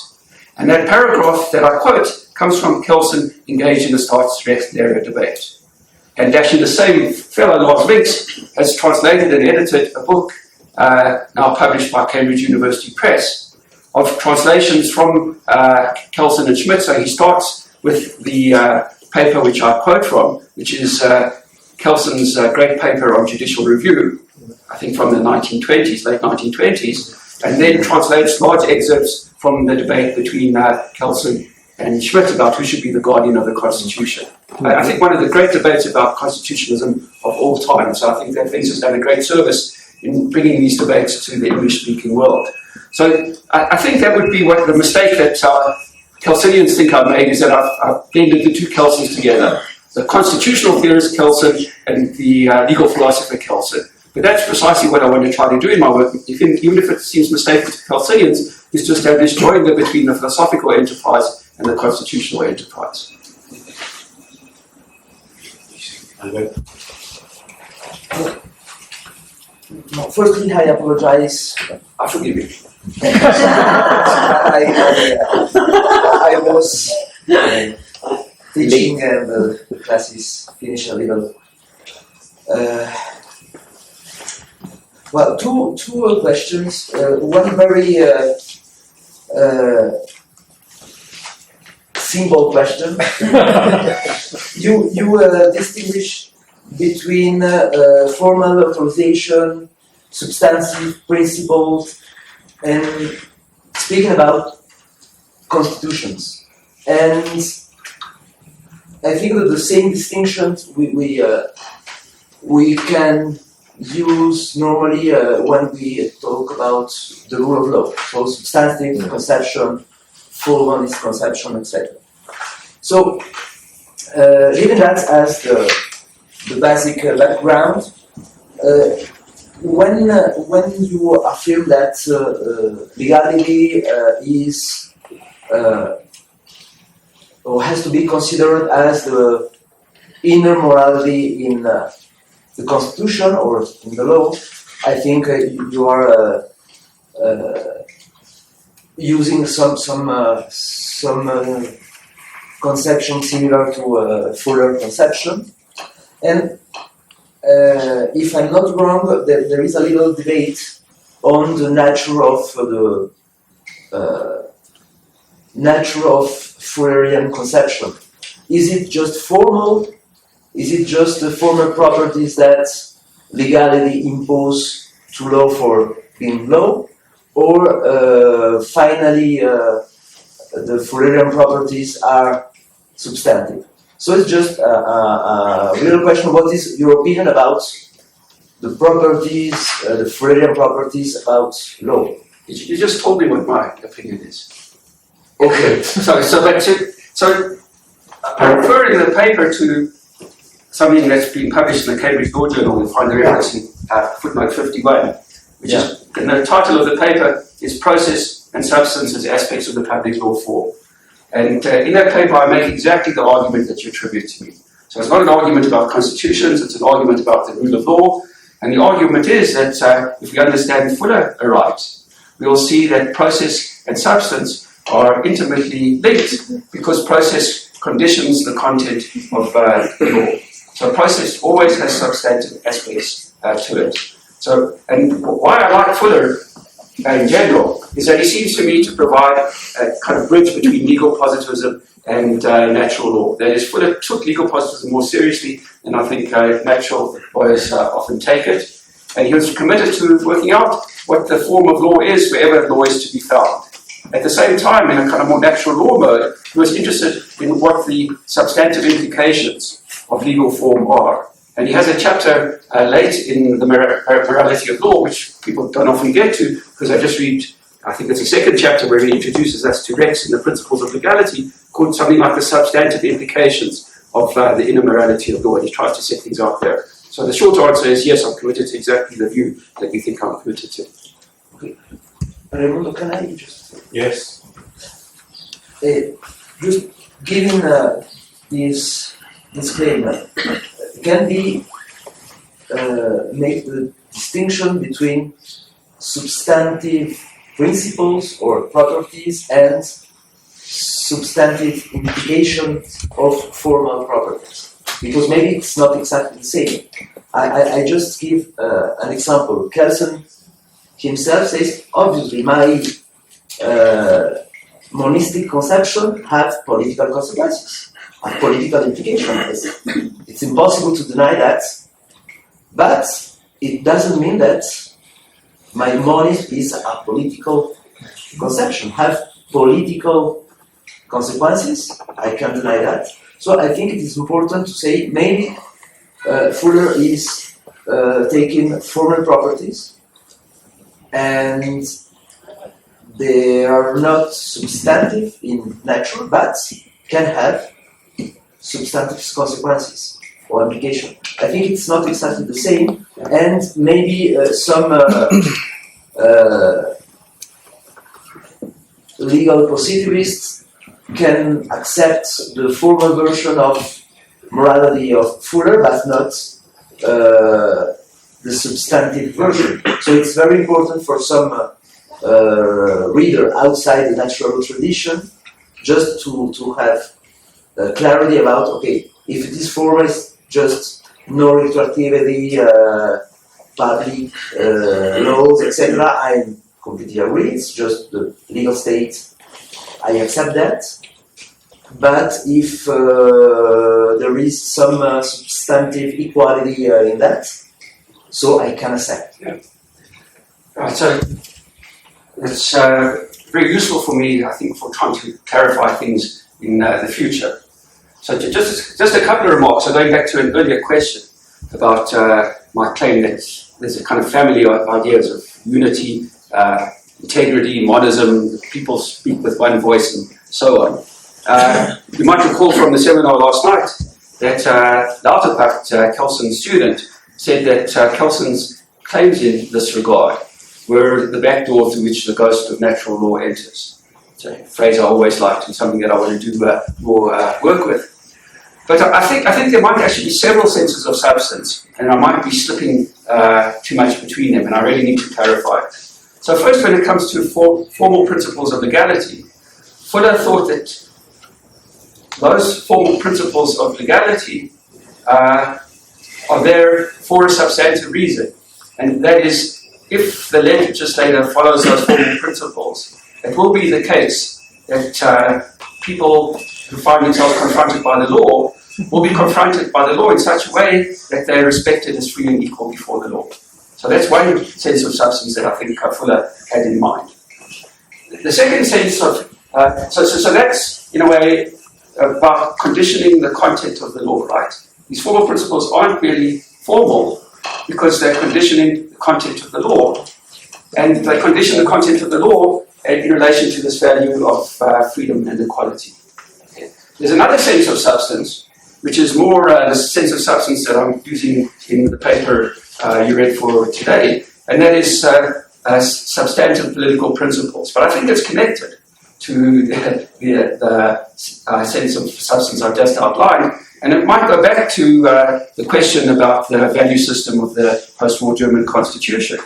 And that paragraph that I quote comes from Kelsen engaged in the Staatsrechtslehre debate. And actually the same fellow, Lars Vinks, has translated and edited a book now published by Cambridge University Press of translations from Kelsen and Schmidt. So he starts with the paper which I quote from, which is Kelsen's great paper on judicial review, I think from the 1920s, late 1920s, and then translates large excerpts from the debate between Kelsen and Schmidt about who should be the guardian of the Constitution. I think one of the great debates about constitutionalism of all time, so I think that Vince has done a great service in bringing these debates to the English-speaking world. So I think that would be what the mistake that Chalcedians think I've made, is that I've blended the two Kelsens together. The constitutional theorist Kelsen and the legal philosopher Kelsen. But that's precisely what I want to try to do in my work, even if it seems mistaken to Chalcedians, is to establish joinder between the philosophical enterprise and the constitutional enterprise. Alberto. No, firstly, I apologize. I forgive you. I was teaching and the class is finished a little. Well, two questions. One very simple question. You distinguish between formal authorization, substantive principles, and speaking about constitutions. And I think that the same distinctions we can use normally when we talk about the rule of law. So substantive conception, formalist conception, etc. So leaving that as the basic background, when you affirm that legality is or has to be considered as the inner morality in the Constitution or in the law, I think you are using some conception similar to Fuller conception. And if I'm not wrong, there is a little debate on the nature of Fullerian conception. Is it just formal? Is it just the formal properties that legality impose to law for being law? Or finally, the Fullerian properties are substantive? So it's just a real question. What is your opinion about the properties, the Freudian properties about law. You just told me what my opinion is. Okay. So I'm referring the paper to something that's been published in the Cambridge Law Journal. You'll find the reference in footnote 51, which is, and the title of the paper is Process and Substance as Aspects of the Public Law Form. And in that paper, I make exactly the argument that you attribute to me. So it's not an argument about constitutions, it's an argument about the rule of law. And the argument is that if we understand Fuller aright, we will see that process and substance are intimately linked because process conditions the content of the law. So process always has substantive aspects to it. So, and why I like Fuller in general is that he seems to me to provide a kind of bridge between legal positivism and natural law. That is, Fuller took legal positivism more seriously than I think natural lawyers often take it. And he was committed to working out what the form of law is wherever law is to be found. At the same time, in a kind of more natural law mode, he was interested in what the substantive implications of legal form are. And he has a chapter late in the morality of law, which people don't often get to, because I just read, I think it's the second chapter where he introduces us to Rex in the principles of legality, called something like the substantive implications of the inner morality of law, and he tries to set things out there. So the short answer is yes, I'm committed to exactly the view that you think I'm committed to. Okay. Raimundo, can I just... Yes. Just giving this disclaimer, can we make the distinction between substantive principles or properties and substantive implication of formal properties? Because maybe it's not exactly the same. I just give an example. Kelsen himself says, obviously, my monistic conception has political consequences, have political implications. It's impossible to deny that, but it doesn't mean that my monism is a political conception, have political consequences. I can't deny that. So I think it is important to say maybe Fuller is taking formal properties and they are not substantive in nature, but can have substantive consequences or application. I think it's not exactly the same, and maybe some legal procedurists can accept the formal version of morality of Fuller, but not the substantive version. So it's very important for some reader outside the natural tradition just to have clarity about, okay, if it is formal, it's just no retroactivity, public laws, etc. I completely agree, it's just the legal state, I accept that. But if there is some substantive equality in that, so I can accept. Yeah. Right, so it's very useful for me, I think, for trying to clarify things in the future. So just a couple of remarks. So going back to an earlier question about my claim that there's a kind of family of ideas of unity, integrity, monism, people speak with one voice, and so on. You might recall from the seminar last night that Lauterpacht, Kelsen's student, said that Kelsen's claims in this regard were the back door through which the ghost of natural law enters. It's a phrase I always liked and something that I want to do more work with. But I think there might actually be several senses of substance, and I might be slipping too much between them, and I really need to clarify. So first, when it comes to formal principles of legality, Fuller thought that those formal principles of legality are there for a substantive reason, and that is, if the legislator follows those formal principles, it will be the case that people who find themselves confronted by the law will be confronted by the law in such a way that they're respected as free and equal before the law. So that's one sense of substance that I think Fuller had in mind. The second sense of, so that's in a way about conditioning the content of the law, right? These formal principles aren't really formal, because they're conditioning the content of the law. And they condition the content of the law in relation to this value of freedom and equality. Okay. There's another sense of substance, which is more the sense of substance that I'm using in the paper you read for today, and that is substantive political principles. But I think it's connected to the sense of substance I've just outlined, and it might go back to the question about the value system of the post-war German constitution,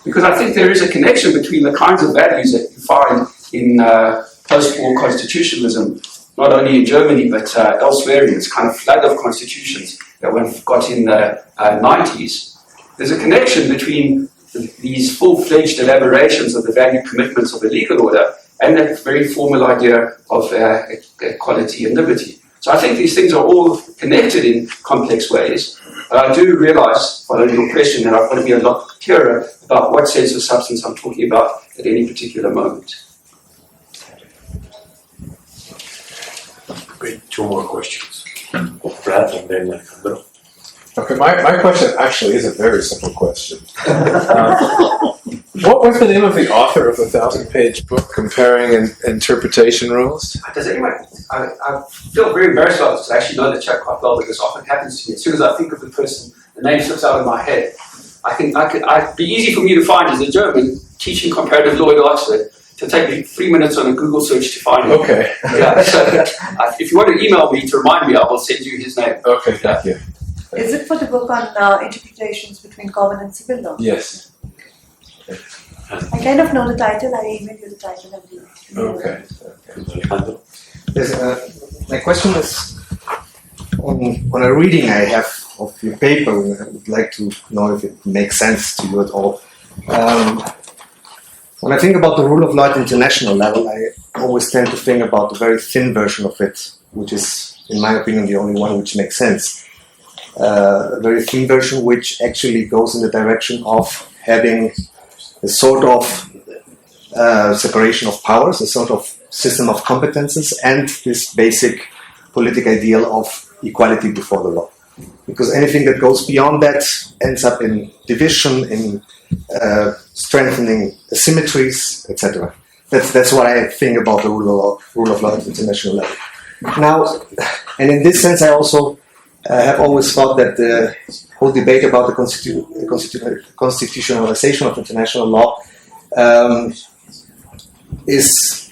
because I think there is a connection between the kinds of values that you find in post-war constitutionalism, not only in Germany but elsewhere in this kind of flood of constitutions that one got in the 90s. There's a connection between these full-fledged elaborations of the value commitments of the legal order and that very formal idea of equality and liberty. So I think these things are all connected in complex ways. But I do realize, following your question, that I've got to be a lot clearer about what sense of substance I'm talking about at any particular moment. Great, 2 more questions. Brad and then Alejandro. Okay, my question actually is a very simple question. What was the name of the author of the 1,000-page book comparing interpretation rules? Does anyone? I feel very embarrassed about this because I actually know the chap quite well, because often happens to me. As soon as I think of the person, the name slips out of my head. I'd be easy for me to find as a German teaching comparative law at Oxford to take me 3 minutes on a Google search to find him. Okay. Yeah, so if you want to email me to remind me, I will send you his name. Okay, thank you. Is it for the book on interpretations between common and civil law? Yes. I kind of know the title. I emailed you the title of the Okay. Alejandro. Yes, my question is on a reading I have of your paper. I would like to know if it makes sense to you at all. When I think about the rule of law at international level, I always tend to think about the very thin version of it, which is, in my opinion, the only one which makes sense. A very thin version which actually goes in the direction of having a sort of separation of powers, a sort of system of competences, and this basic political ideal of equality before the law. Because anything that goes beyond that ends up in division, in strengthening asymmetries, etc. That's what I think about the rule of law at international level. Now, and in this sense, I also have always thought that the whole debate about the constitutionalization of international law is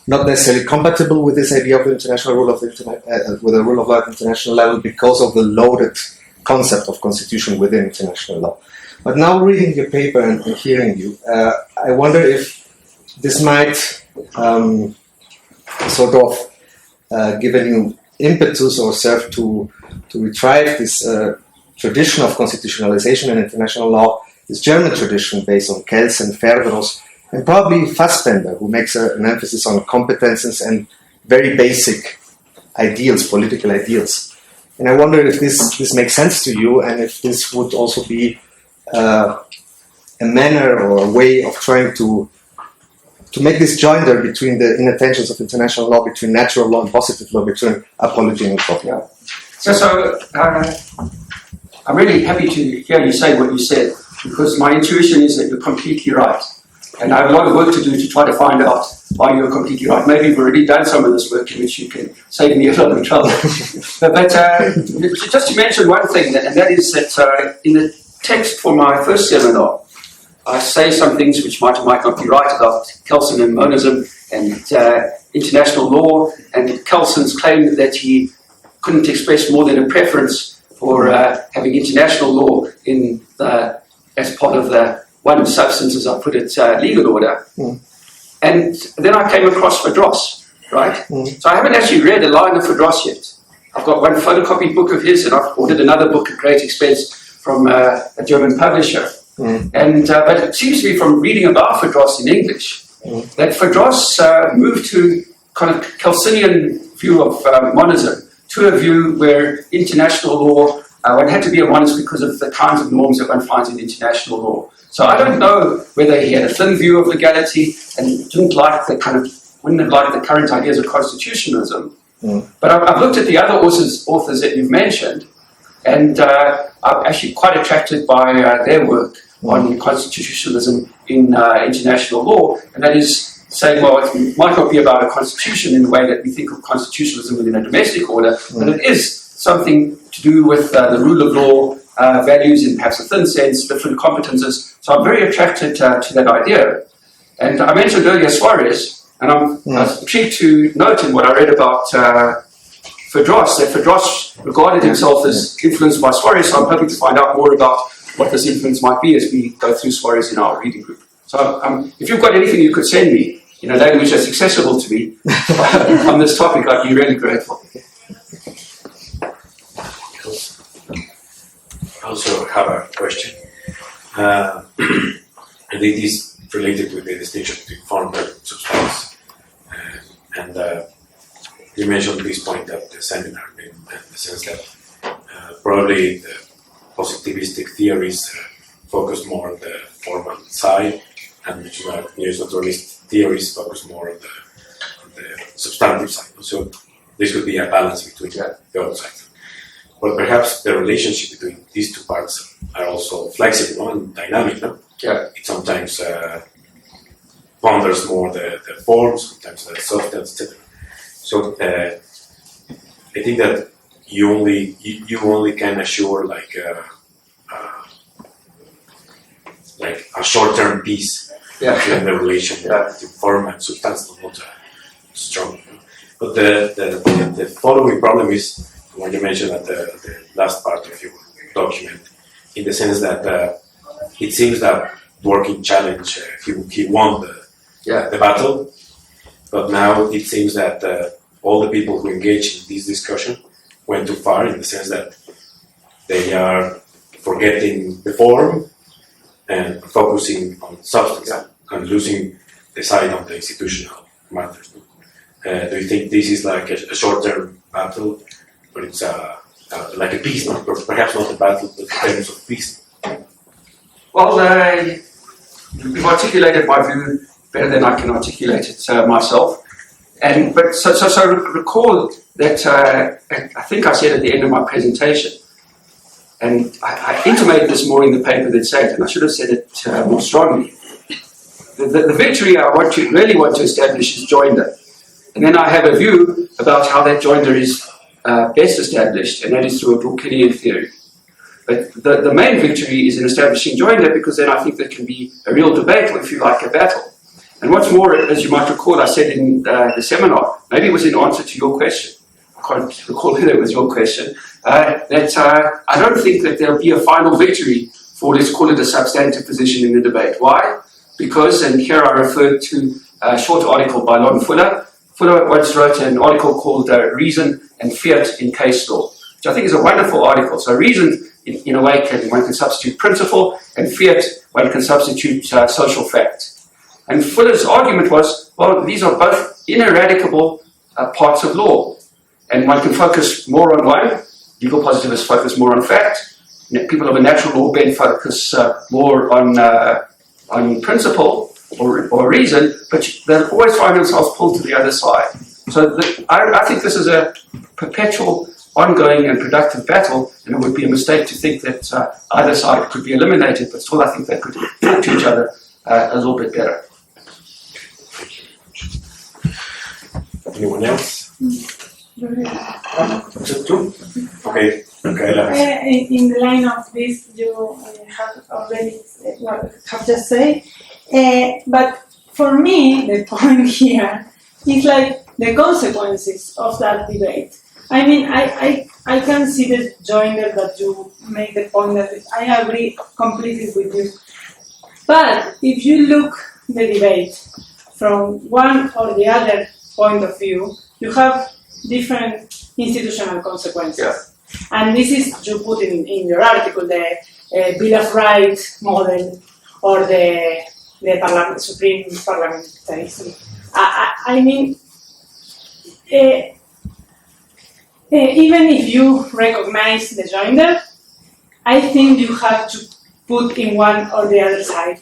not necessarily compatible with this idea of the international rule of with the rule of law at international level, because of the loaded concept of constitution within international law. But now, reading your paper and hearing you, I wonder if this might sort of give a new impetus or serve to retrieve this tradition of constitutionalization in international law, this German tradition based on Kelsen, Ferberos, and probably Fassbender, who makes an emphasis on competences and very basic ideals, political ideals. And I wonder if this makes sense to you, and if this would also be a manner or a way of trying to make this joinder between the inattentions of international law, between natural law and positive law, between apology and equality. Yeah. So I'm really happy to hear you say what you said, because my intuition is that you're completely right. And I have a lot of work to do to try to find out why you're completely right. Maybe you've already done some of this work in which you can save me a lot of trouble. but just to mention one thing, and that is that in the text for my first seminar, I say some things which might or might not be right about Kelsen and monism and international law, and Kelsen's claim that he couldn't express more than a preference for having international law in as part of the one substance, as I put it, legal order. And then I came across Verdross, right? So I haven't actually read a line of Verdross yet. I've got one photocopied book of his, and I've ordered another book at great expense from a German publisher. And but it seems to me, from reading about Verdross in English, that Verdross moved to kind of Kelsenian view of monism, to a view where international law, one had to be a monist because of the kinds of norms that one finds in international law. So I don't know whether he had a thin view of legality and wouldn't have liked the current ideas of constitutionalism. But I've looked at the other authors that you've mentioned, And I'm actually quite attracted by their work on constitutionalism in international law, and that is saying, well, it might not be about a constitution in the way that we think of constitutionalism within a domestic order, but it is something to do with the rule of law, values in perhaps a thin sense, different competences. So I'm very attracted to that idea. And I mentioned earlier Suarez, and I was intrigued to note in what I read about Fedros, that Fedros regarded himself as influenced by Suarez, so I'm hoping to find out more about what this influence might be as we go through Suarez in our reading group. So if you've got anything you could send me in a language that's accessible to me on this topic, I'd be really grateful. I also have a question, and it is related with the distinction between form and substance. And you mentioned this point at the seminar, in the sense that probably the positivistic theories focus more on the formal side, and naturalist theories focus more on the substantive side. So this could be a balance between the other sides. But perhaps the relationship between these two parts are also flexible and dynamic, no? Yeah. It sometimes ponders more the form, sometimes the substance, etc. So I think that you only can assure like a short-term peace in the relation between form and substance, not strong. But the following problem is when you mentioned at the last part of your document, in the sense that it seems that Working Challenge, he won the battle, but now it seems that all the people who engage in this discussion went too far, in the sense that they are forgetting the form and focusing on substance and losing the side of the institutional matters. Do you think this is like a short-term battle, but it's like a peace, perhaps not a battle, but in terms of peace? Well, you've articulated my view better than I can articulate it myself. But recall that I think I said at the end of my presentation, and I intimated this more in the paper than said it, and I should have said it more strongly. The victory I really want to establish is joinder. And then I have a view about how that joinder is best established, and that is through a Dawkinian theory. But the main victory is in establishing joinder, because then I think there can be a real debate, or if you like, a battle. And what's more, as you might recall, I said in the seminar, maybe it was in answer to your question, I can't recall whether it was your question, that I don't think that there'll be a final victory for, let's call it, a substantive position in the debate. Why? Because, and here I referred to a short article by Lon Fuller. Fuller once wrote an article called Reason and Fiat in Case Law, which I think is a wonderful article. So reason, in a way, one can substitute principle, and fiat, one can substitute social fact. And Fuller's argument was, well, these are both ineradicable parts of law, and one can focus more on one. Legal positivists focus more on fact. People of a natural law bent focus more on principle or reason, but they'll always find themselves pulled to the other side. So I think this is a perpetual, ongoing and productive battle, and it would be a mistake to think that either side could be eliminated, but still I think they could talk to each other a little bit better. Anyone else? Just two? Okay. In the line of this, you have already have just said, but for me, the point here is like the consequences of that debate. I mean, I can see the joiner that you make the point that I agree completely with you. But if you look the debate from one or the other point of view, you have different institutional consequences. Yeah. And this is, you put in your article, the Bill of Rights model or the Supreme Parliamentarism. I mean, even if you recognize the joinder, I think you have to put in one or the other side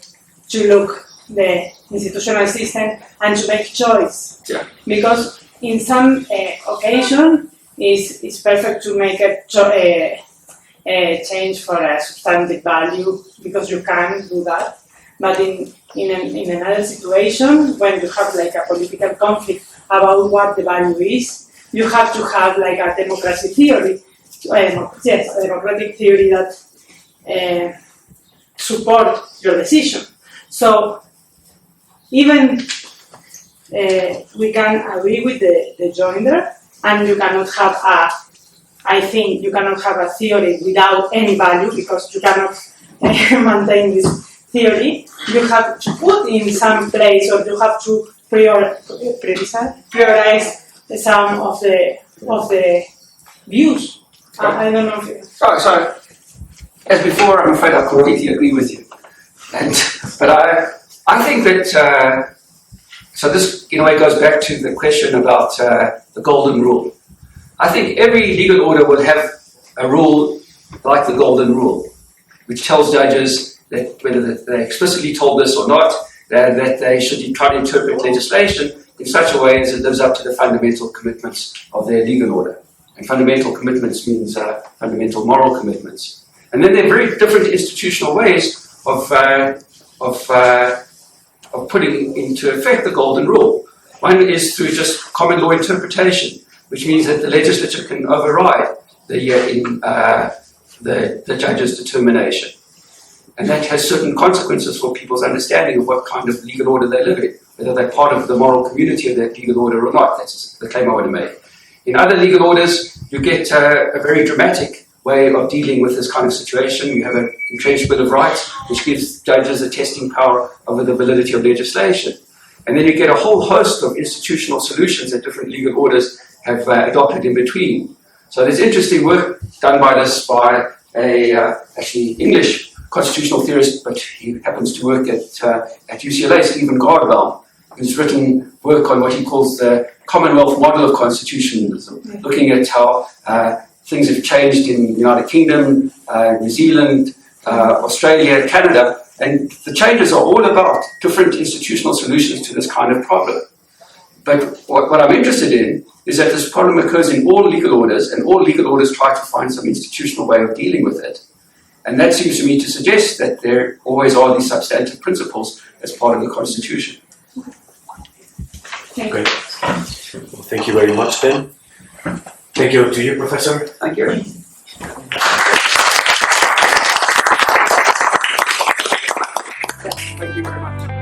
to look the institutional system and to make choice. Yeah. Because in some occasion, it's perfect to make change for a substantive value, because you can do that. But in another situation, when you have like a political conflict about what the value is, you have to have like a democracy theory, a democratic theory that support your decision. So even we can agree with the joiner, and you cannot have I think you cannot have a theory without any value, because you cannot maintain this theory. You have to put in some place, or you have to prioritize some of the views. I don't know if So, as before, I'm afraid I completely agree with you. But I think that, so this in a way goes back to the question about the golden rule. I think every legal order will have a rule like the golden rule, which tells judges that whether they explicitly told this or not, that they should try to interpret legislation in such a way as it lives up to the fundamental commitments of their legal order. And fundamental commitments means fundamental moral commitments. And then there are very different institutional ways of putting into effect the golden rule. One is through just common law interpretation, which means that the legislature can override the judge's determination. And that has certain consequences for people's understanding of what kind of legal order they live in, whether they're part of the moral community of that legal order or not. That's the claim I want to make. In other legal orders, you get a very dramatic way of dealing with this kind of situation. You have an entrenched Bill of Rights, which gives judges a testing power over the validity of legislation. And then you get a whole host of institutional solutions that different legal orders have adopted in between. So there's interesting work done by actually English constitutional theorist, but he happens to work at UCLA, Stephen Gardwell, who's written work on what he calls the Commonwealth model of constitutionalism, looking at how things have changed in the United Kingdom, New Zealand, Australia, Canada, and the changes are all about different institutional solutions to this kind of problem. But what I'm interested in is that this problem occurs in all legal orders, and all legal orders try to find some institutional way of dealing with it. And that seems to me to suggest that there always are these substantive principles as part of the Constitution. Great. Well, thank you very much, Ben. Thank you to you, Professor. Thank you. Thank you very much.